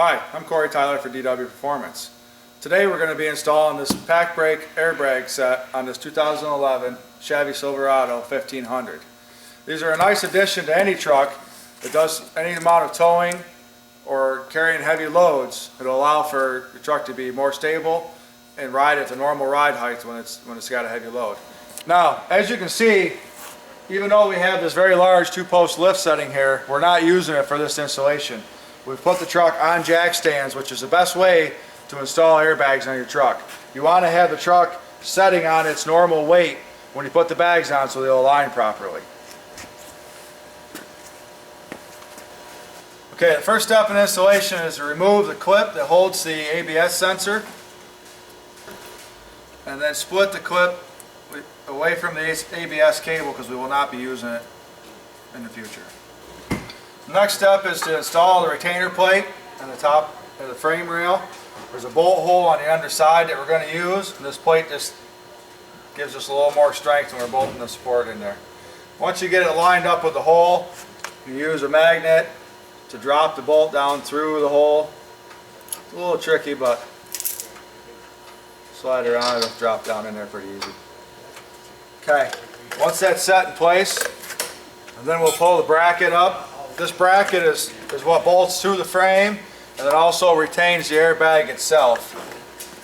Hi, I'm Corey Tyler for DW Performance. Today we're going to be installing this Pacbrake airbag set on this 2011 Chevy Silverado 1500. These are a nice addition to any truck that does any amount of towing or carrying heavy loads. It'll allow for the truck to be more stable and ride at the normal ride height when it's got a heavy load. Now, as you can see, even though we have this very large two-post lift setting here, we're not using it for this installation. We've put the truck on jack stands, which is the best way to install airbags on your truck. You want to have the truck setting on its normal weight when you put the bags on so they'll align properly. Okay, the first step in installation is to remove the clip that holds the ABS sensor and then split the clip away from the ABS cable because we will not be using it in the future. The next step is to install the retainer plate on the top of the frame rail. There's a bolt hole on the underside that we're going to use, and this plate just gives us a little more strength when we're bolting the support in there. Once you get it lined up with the hole, you use a magnet to drop the bolt down through the hole. It's a little tricky, but slide it around, it'll drop down in there pretty easy. Okay, once that's set in place, and then we'll pull the bracket up. This bracket is what bolts through the frame and it also retains the airbag itself.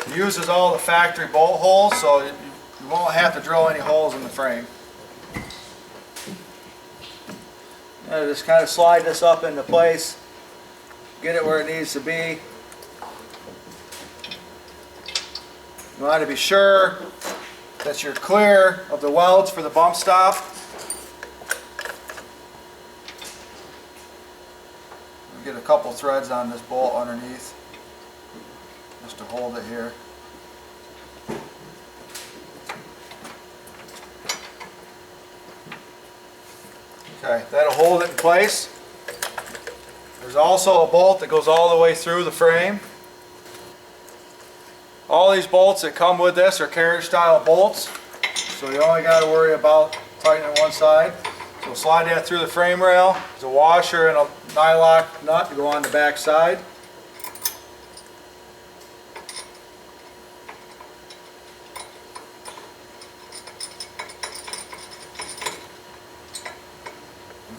It uses all the factory bolt holes, so you won't have to drill any holes in the frame. And just kind of slide this up into place, get it where it needs to be. You want to be sure that you're clear of the welds for the bump stop. Get a couple threads on this bolt underneath just to hold it here. Okay, that'll hold it in place. There's also a bolt that goes all the way through the frame. All these bolts that come with this are carriage style bolts, so you only got to worry about tightening one side. So slide that through the frame rail. There's a washer and a nylock nut to go on the back side.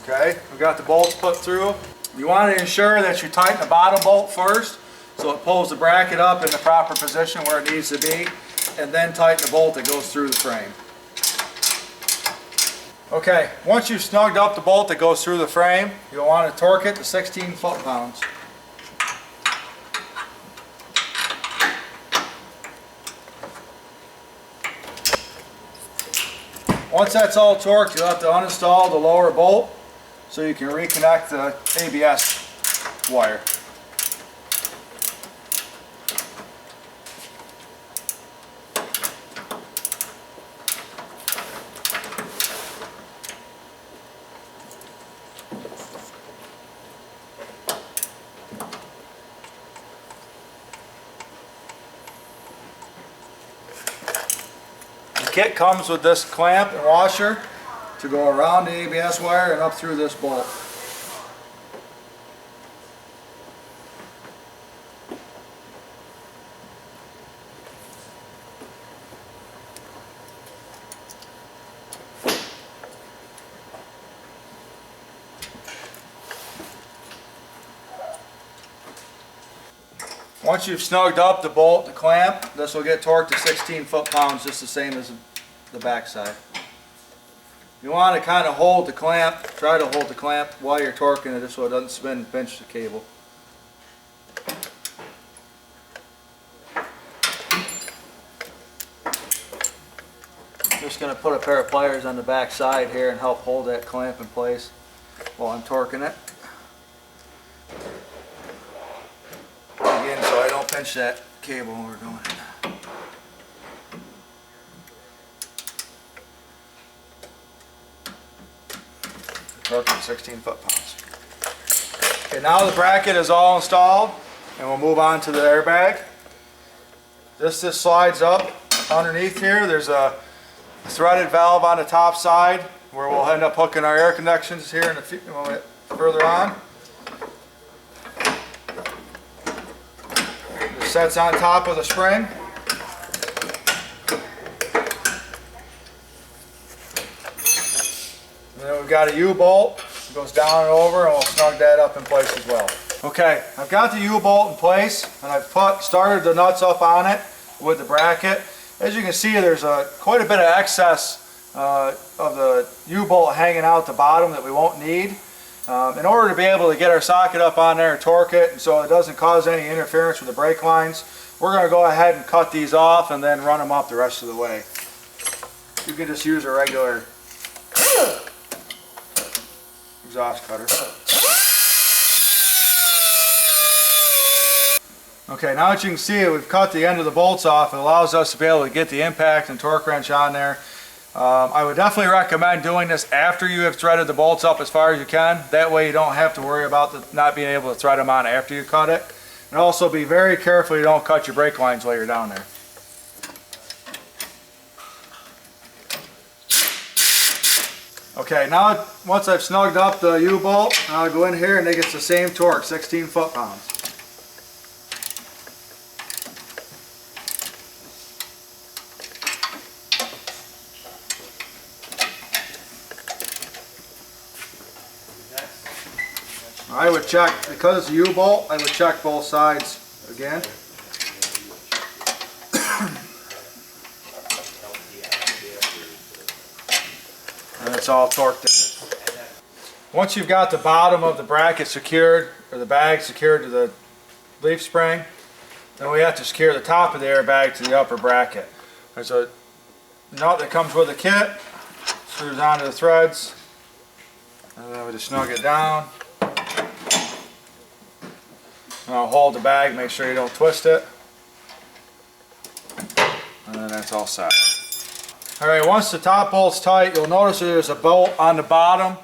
Okay, we've got the bolts put through. You want to ensure that you tighten the bottom bolt first so it pulls the bracket up in the proper position where it needs to be, and then tighten the bolt that goes through the frame. Okay, once you've snugged up the bolt that goes through the frame, you'll want to torque it to 16 foot-pounds. Once that's all torqued, you'll have to uninstall the lower bolt so you can reconnect the ABS wire. The kit comes with this clamp and washer to go around the ABS wire and up through this bolt. Once you've snugged up the bolt, the clamp, this will get torqued to 16 foot-pounds, just the same as the back side. You want to kind of hold the clamp, try to hold the clamp while you're torquing it so it doesn't spin and pinch the cable. I'm just going to put a pair of pliers on the back side here and help hold that clamp in place while I'm torquing it. Again, so I don't pinch that cable when we're doing it. Torque at 16 foot-pounds. Okay, now the bracket is all installed, and we'll move on to the airbag. This slides up underneath here. There's a threaded valve on the top side where we'll end up hooking our air connections here in a few, further on. sets on top of the spring. And then we've got a U-bolt. It goes down and over, and we'll snug that up in place as well. Okay, I've got the U-bolt in place, and I've started the nuts up on it with the bracket. As you can see, there's quite a bit of excess of the U-bolt hanging out the bottom that we won't need. In order to be able to get our socket up on there and torque it, and so it doesn't cause any interference with the brake lines, we're going to go ahead and cut these off and then run them up the rest of the way. You can just use a regular exhaust cutter. Okay, now that you can see it, we've cut the end of the bolts off. It allows us to be able to get the impact and torque wrench on there. I would definitely recommend doing this after you have threaded the bolts up as far as you can. That way you don't have to worry about not being able to thread them on after you cut it. And also be very careful you don't cut your brake lines while you're down there. Okay, now once I've snugged up the U-bolt, I'll go in here and it gets the same torque, 16 foot-pounds. I would check, because it's a U-bolt, I would check both sides again. And it's all torqued in. Once you've got the bottom of the bracket secured, or the bag secured to the leaf spring, then we have to secure the top of the airbag to the upper bracket. There's a nut that comes with the kit, screws onto the threads, and then we just snug it down. And I'll hold the bag, make sure you don't twist it. And then that's all set. Alright, once the top bolt's tight, you'll notice there's a bolt on the bottom.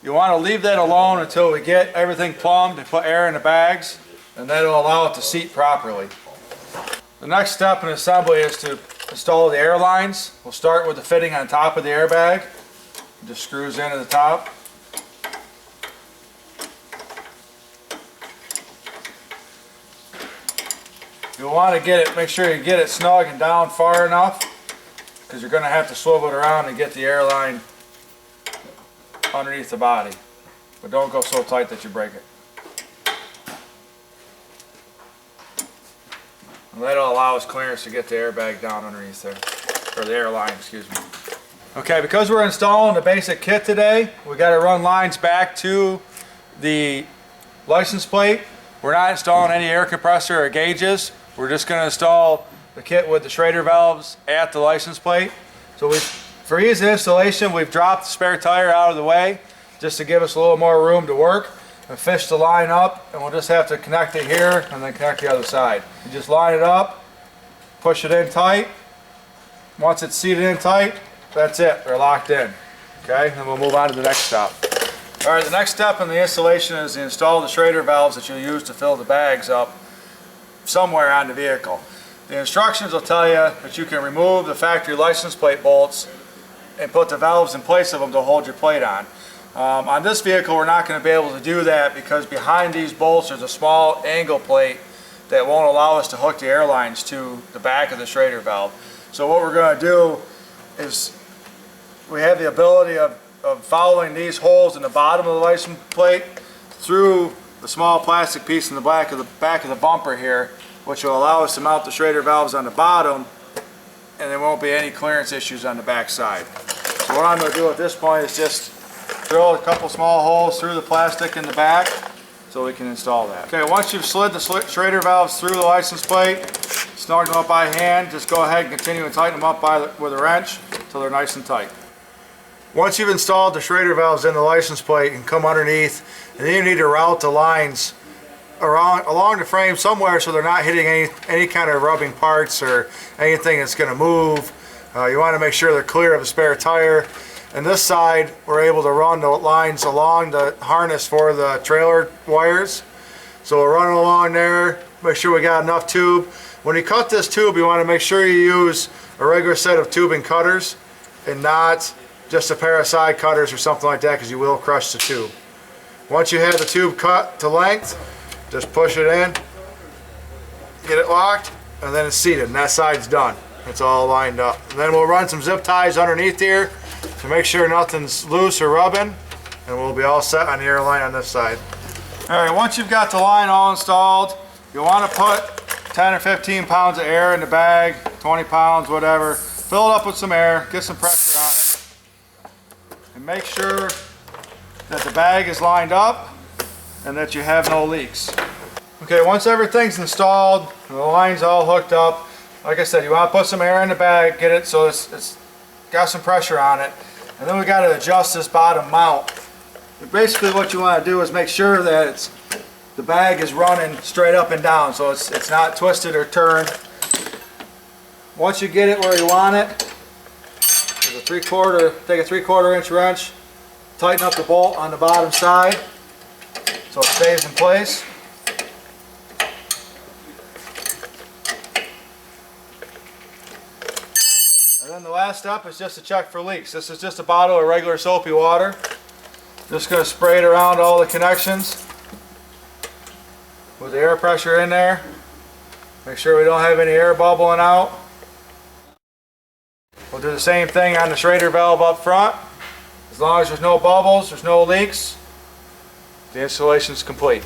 You want to leave that alone until we get everything plumbed and put air in the bags, and that'll allow it to seat properly. The next step in assembly is to install the air lines. We'll start with the fitting on top of the airbag. It just screws into the top. You'll want to get it, make sure you get it snug and down far enough, because you're going to have to swivel it around and get the air line underneath the body. But don't go so tight that you break it. And that'll allow us clearance to get the airbag down underneath there, or the air line, excuse me. Okay, because we're installing the basic kit today, we got to run lines back to the license plate. We're not installing any air compressor or gauges. We're just going to install the kit with the Schrader valves at the license plate. So for ease of installation, we've dropped the spare tire out of the way just to give us a little more room to work and fish the line up, and we'll just have to connect it here and then connect the other side. You just line it up, push it in tight. Once it's seated in tight, that's it, they're locked in. Okay, then we'll move on to the next step. Alright, the next step in the installation is to install the Schrader valves that you'll use to fill the bags up somewhere on the vehicle. The instructions will tell you that you can remove the factory license plate bolts and put the valves in place of them to hold your plate on. On this vehicle, we're not going to be able to do that because behind these bolts there's a small angle plate that won't allow us to hook the air lines to the back of the Schrader valve. So what we're going to do is we have the ability of following these holes in the bottom of the license plate through the small plastic piece in the back of the bumper here, which will allow us to mount the Schrader valves on the bottom, and there won't be any clearance issues on the back side. So what I'm going to do at this point is just drill a couple small holes through the plastic in the back so we can install that. Okay, once you've slid the Schrader valves through the license plate, snug them up by hand, just go ahead and continue to tighten them up with a wrench until they're nice and tight. Once you've installed the Schrader valves in the license plate, and come underneath, and then you need to route the lines along the frame somewhere so they're not hitting any kind of rubbing parts or anything that's going to move. You want to make sure they're clear of the spare tire. And this side, we're able to run the lines along the harness for the trailer wires. So we'll run along there, make sure we got enough tube. When you cut this tube, you want to make sure you use a regular set of tubing cutters and not just a pair of side cutters or something like that, because you will crush the tube. Once you have the tube cut to length, just push it in, get it locked, and then it's seated, and that side's done. It's all lined up. And then we'll run some zip ties underneath here to make sure nothing's loose or rubbing, and we'll be all set on the air line on this side. All right, once you've got the line all installed, you'll want to put 10 or 15 pounds of air in the bag, 20 pounds, whatever. Fill it up with some air, get some pressure on it, and make sure that the bag is lined up and that you have no leaks. Okay, once everything's installed and the line's all hooked up, like I said, you want to put some air in the bag, get it so it's got some pressure on it, and then we got to adjust this bottom mount. But basically what you want to do is make sure that the bag is running straight up and down, so it's not twisted or turned. Once you get it where you want it, take a 3/4 inch wrench, tighten up the bolt on the bottom side so it stays in place. And then the last step is just to check for leaks. This is just a bottle of regular soapy water. Just going to spray it around all the connections with the air pressure in there. Make sure we don't have any air bubbling out. We'll do the same thing on the Schrader valve up front. As long as there's no bubbles, there's no leaks, the installation is complete.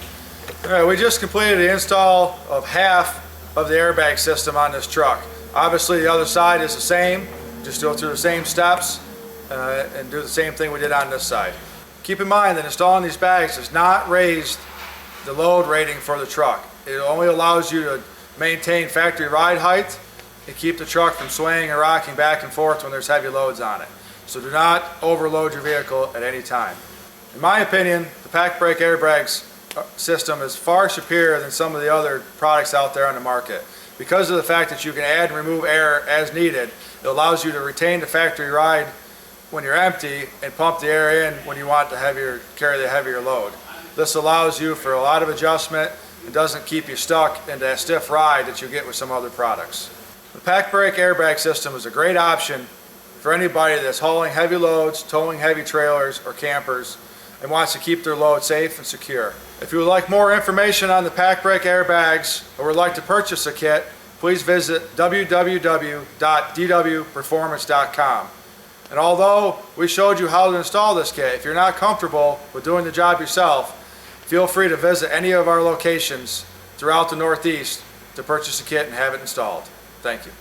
All right, we just completed the install of half of the airbag system on this truck. Obviously the other side is the same, just go through the same steps and do the same thing we did on this side. Keep in mind that installing these bags does not raise the load rating for the truck. It only allows you to maintain factory ride height and keep the truck from swaying and rocking back and forth when there's heavy loads on it. So do not overload your vehicle at any time. In my opinion, the Pacbrake airbags system is far superior than some of the other products out there on the market. Because of the fact that you can add and remove air as needed, it allows you to retain the factory ride when you're empty and pump the air in when you want to carry the heavier load. This allows you for a lot of adjustment and doesn't keep you stuck in that stiff ride that you get with some other products. The Pacbrake airbag system is a great option for anybody that's hauling heavy loads, towing heavy trailers or campers, and wants to keep their load safe and secure. If you would like more information on the Pacbrake airbags or would like to purchase a kit, please visit www.dwperformance.com. And although we showed you how to install this kit, if you're not comfortable with doing the job yourself, feel free to visit any of our locations throughout the Northeast to purchase a kit and have it installed. Thank you.